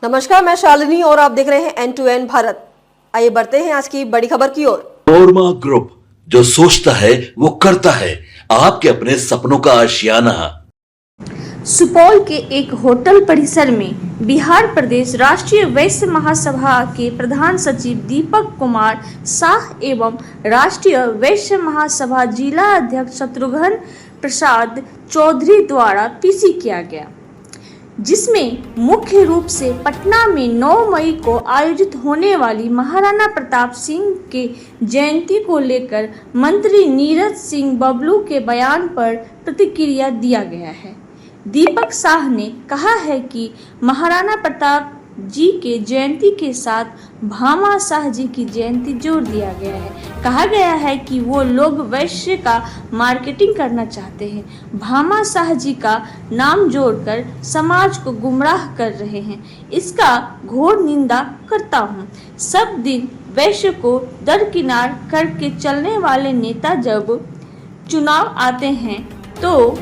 नमस्कार, मैं शालिनी और आप देख रहे हैं एन टू एन भारत। आइए बढ़ते हैं आज की बड़ी खबर की ओर। नोरमा ग्रुप, जो सोचता है वो करता है। आपके अपने सपनों का आशियाना। सुपौल के एक होटल परिसर में बिहार प्रदेश राष्ट्रीय वैश्य महासभा के प्रधान सचिव दीपक कुमार शाह एवं राष्ट्रीय वैश्य महासभा जिला अध्यक्ष शत्रुघ्न प्रसाद चौधरी द्वारा पीसी किया गया, जिसमें मुख्य रूप से पटना में 9 मई को आयोजित होने वाली महाराणा प्रताप सिंह के जयंती को लेकर मंत्री नीरज सिंह बबलू के बयान पर प्रतिक्रिया दिया गया है। दीपक शाह ने कहा है कि महाराणा प्रताप जी के जयंती के साथ भामा शाह जी की जयंती जोड़ दिया गया है। कहा गया है कि वो लोग वैश्य का मार्केटिंग करना चाहते हैं। भामा शाह जी का नाम जोड़कर समाज को गुमराह कर रहे हैं। इसका घोर निंदा करता हूँ। सब दिन वैश्य को दरकिनार करके चलने वाले नेता जब चुनाव आते हैं तो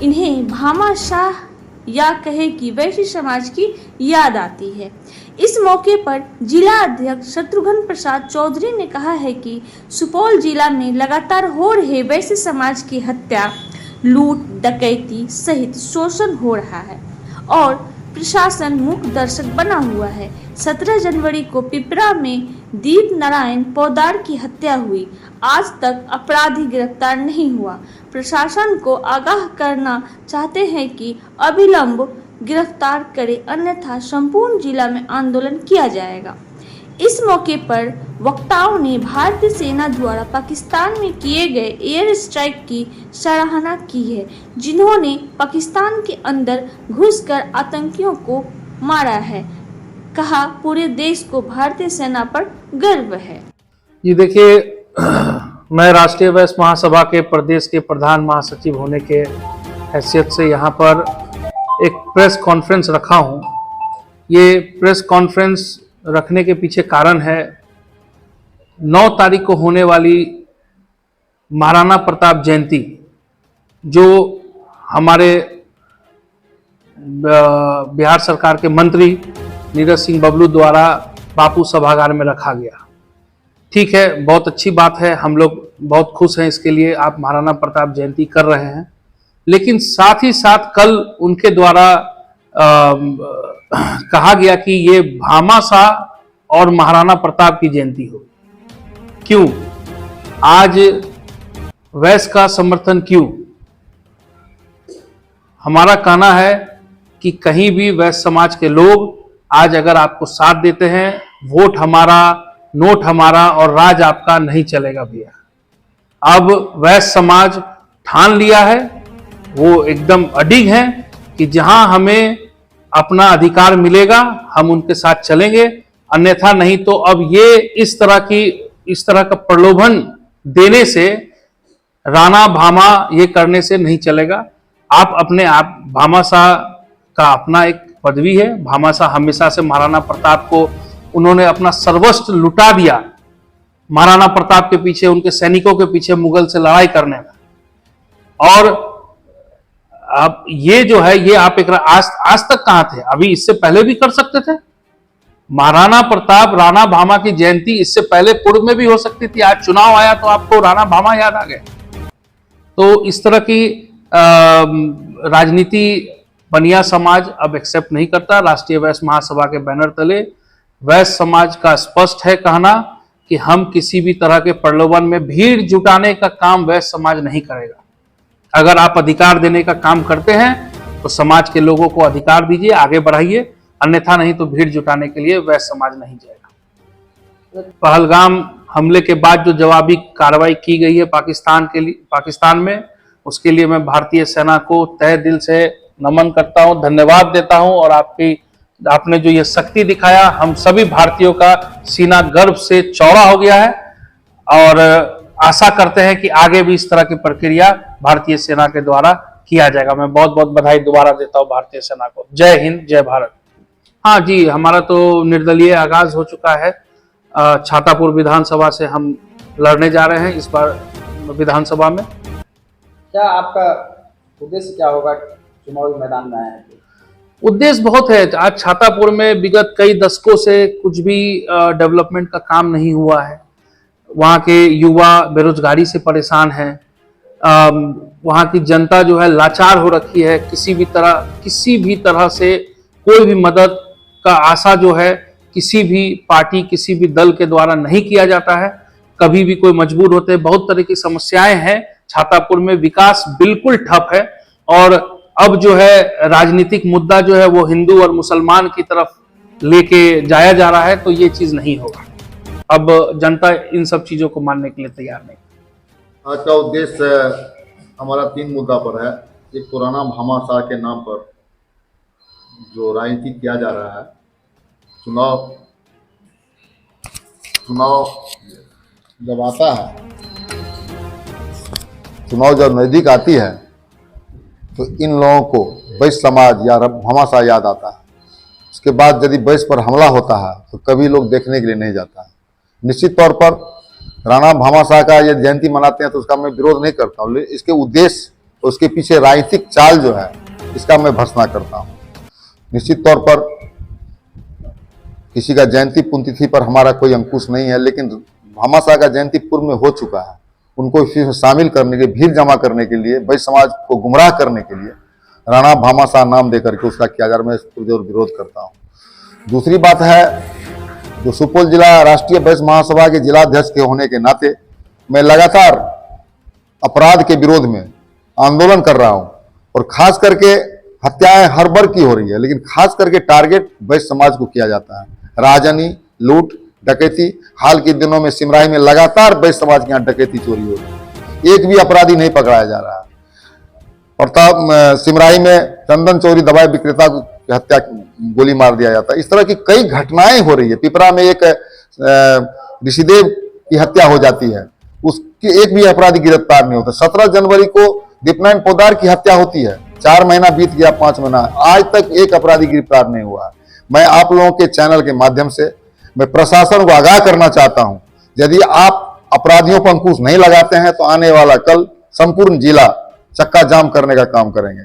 इन्हें भामा शाह या कहे कि वैश्य समाज की याद आती है। इस मौके पर जिला अध्यक्ष शत्रुघ्न प्रसाद चौधरी ने कहा है कि सुपौल जिला में लगातार हो रहे वैश्य समाज की हत्या, लूट, डकैती सहित शोषण हो रहा है और प्रशासन मूक दर्शक बना हुआ है। 17 जनवरी को पिपरा में दीप नारायण पोद्दार की हत्या हुई। आज तक अपराधी गिरफ्तार नहीं हुआ। प्रशासन को आगाह करना चाहते हैं कि अविलंब गिरफ्तार करे, अन्यथा संपूर्ण जिला में आंदोलन किया जाएगा। इस मौके पर वक्ताओं ने भारतीय सेना द्वारा पाकिस्तान में किए गए एयर स्ट्राइक की सराहना की है, जिन्होंने पाकिस्तान के अंदर घुसकर आतंकियों को मारा है। कहा, पूरे देश को भारतीय सेना पर गर्व है। ये देखिए, मैं राष्ट्रीय वैश्य महासभा के प्रदेश के प्रधान महासचिव होने के हैसियत से यहाँ पर एक प्रेस कॉन्फ्रेंस रखा हूँ। ये प्रेस कॉन्फ्रेंस रखने के पीछे कारण है 9 तारीख को होने वाली महाराणा प्रताप जयंती, जो हमारे बिहार सरकार के मंत्री नीरज सिंह बबलू द्वारा बापू सभागार में रखा गया। ठीक है, बहुत अच्छी बात है, हम लोग बहुत खुश हैं इसके लिए, आप महाराणा प्रताप जयंती कर रहे हैं। लेकिन साथ ही साथ कल उनके द्वारा कहा गया कि ये भामा शाह और महाराणा प्रताप की जयंती हो। क्यों? आज वैश्य का समर्थन क्यों? हमारा कहना है कि कहीं भी वैश्य समाज के लोग आज अगर आपको साथ देते हैं, वोट हमारा, नोट हमारा और राज आपका नहीं चलेगा भैया। अब वैश्य समाज ठान लिया है, वो एकदम अडिग है कि जहां हमें अपना अधिकार मिलेगा हम उनके साथ चलेंगे, अन्यथा नहीं। तो अब ये इस तरह का प्रलोभन देने से, राणा भामा ये करने से नहीं चलेगा। आप अपने आप, भामा शाह का अपना एक पदवी है। भामा शाह हमेशा से महाराणा प्रताप को, उन्होंने अपना सर्वस्व लुटा दिया महाराणा प्रताप के पीछे, उनके सैनिकों के पीछे मुगल से लड़ाई करने में। और अब ये जो है, ये आप एक आज तक कहां थे? अभी इससे पहले भी कर सकते थे। महाराणा प्रताप, राणा भामा की जयंती इससे पहले पूर्व में भी हो सकती थी। आज चुनाव आया तो आपको राणा भामा याद आ गए। तो इस तरह की राजनीति बनिया समाज अब एक्सेप्ट नहीं करता। राष्ट्रीय वैश्य महासभा के बैनर तले वैश्य समाज का स्पष्ट है कहना कि हम किसी भी तरह के प्रलोभन में भीड़ जुटाने का काम वैश्य समाज नहीं करेगा। अगर आप अधिकार देने का काम करते हैं तो समाज के लोगों को अधिकार दीजिए, आगे बढ़ाइए, अन्यथा नहीं तो भीड़ जुटाने के लिए वैश्य समाज नहीं जाएगा। पहलगाम हमले के बाद जो जवाबी कार्रवाई की गई है पाकिस्तान में, उसके लिए मैं भारतीय सेना को तहे दिल से नमन करता हूं, धन्यवाद देता हूं। और आपने जो ये शक्ति दिखाया, हम सभी भारतीयों का सीना गर्व से चौड़ा हो गया है और आशा करते हैं कि आगे भी इस तरह की प्रक्रिया भारतीय सेना के द्वारा किया जाएगा। मैं बहुत बहुत बधाई दोबारा देता हूं भारतीय सेना को। जय हिंद, जय भारत। हाँ जी, हमारा तो निर्दलीय आगाज हो चुका है। छातापुर विधानसभा से हम लड़ने जा रहे हैं इस बार विधानसभा में। क्या आपका उद्देश्य क्या होगा चुनावी मैदान में आए हैं? उद्देश्य बहुत है। आज छातापुर में विगत कई दशकों से कुछ भी डेवलपमेंट का काम नहीं हुआ है। वहाँ के युवा बेरोजगारी से परेशान हैं। वहाँ की जनता जो है लाचार हो रखी है। किसी भी तरह से कोई भी मदद का आशा जो है किसी भी पार्टी, किसी भी दल के द्वारा नहीं किया जाता है। कभी भी कोई मजबूर होते हैं। बहुत तरह की समस्याएं हैं छातापुर में। विकास बिल्कुल ठप है और अब जो है राजनीतिक मुद्दा जो है वो हिंदू और मुसलमान की तरफ लेके जाया जा रहा है, तो ये चीज नहीं होगा। अब जनता इन सब चीजों को मानने के लिए तैयार नहीं। आज का उद्देश्य हमारा 3 मुद्दा पर है। एक तो राणा भामाशाह के नाम पर जो राजनीति किया जा रहा है, चुनाव जब आता है, चुनाव जब नजदीक आती है तो इन लोगों को वैश्य समाज या भामाशाह याद आता है। उसके बाद यदि वैश्य पर हमला होता है तो कभी लोग देखने के लिए नहीं जाता है। निश्चित तौर पर राणा भामाशाह का ये जयंती मनाते हैं तो उसका मैं विरोध नहीं करता हूँ, लेकिन इसके उद्देश्य, उसके पीछे राजनीतिक चाल जो है, इसका मैं भर्त्सना करता हूँ। निश्चित तौर पर किसी का जयंती पुण्यतिथि पर हमारा कोई अंकुश नहीं है, लेकिन भामाशाह का जयंती पूर्व में हो चुका है। उनको इसमें शामिल करने के, भीड़ जमा करने के लिए, वैश्य समाज को गुमराह करने के लिए राणा भामाशाह नाम देकर के उसका किया जा रहा है। मैं इसको जरूर विरोध करता हूँ। दूसरी बात है, जो सुपौल जिला राष्ट्रीय वैश्य महासभा के जिलाध्यक्ष के होने के नाते मैं लगातार अपराध के विरोध में आंदोलन कर रहा हूँ और खास करके हत्याएं हर वर्ग की हो रही है, लेकिन खास करके टारगेट वैश्य समाज को किया जाता है। राजनी, लूट, डकैती, हाल के दिनों में सिमराही में लगातार वैश्य समाज के यहाँ डकैती, चोरी हो रही है। एक भी अपराधी नहीं पकड़ाया जा रहा है। और सिमराही में चंदन चोरी दवाई विक्रेता की हत्या, गोली मार दिया जाता है। इस तरह की कई घटनाएं हो रही है। पिपरा में एक ऋषिदेव की हत्या हो जाती है, उसके एक भी अपराधी गिरफ्तार नहीं होता। 17 जनवरी को दीपनारायण पोद्दार की हत्या होती है, 4 महीना बीत गया, 5 महीना, आज तक एक अपराधी गिरफ्तार नहीं हुआ है। मैं आप लोगों के चैनल के माध्यम से मैं प्रशासन को आगाह करना चाहता हूं, यदि आप अपराधियों पर अंकुश नहीं लगाते हैं तो आने वाला कल संपूर्ण जिला चक्का जाम करने का काम करेंगे।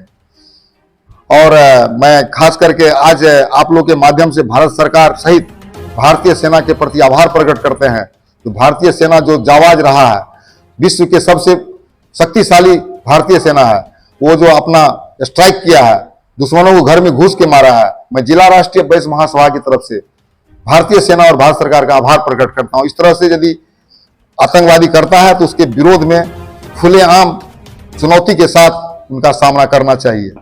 और मैं खास करके आज आप लोग के माध्यम से भारत सरकार सहित भारतीय सेना के प्रति आभार प्रकट करते हैं। तो भारतीय सेना जो जाबाज रहा है, विश्व के सबसे शक्तिशाली भारतीय सेना है, वो जो अपना स्ट्राइक किया है, दुश्मनों को घर में घुस के मारा है। मैं जिला राष्ट्रीय वैश्य महासभा की तरफ से भारतीय सेना और भारत सरकार का आभार प्रकट करता हूं। इस तरह से यदि आतंकवादी करता है तो उसके विरोध में खुलेआम चुनौती के साथ उनका सामना करना चाहिए।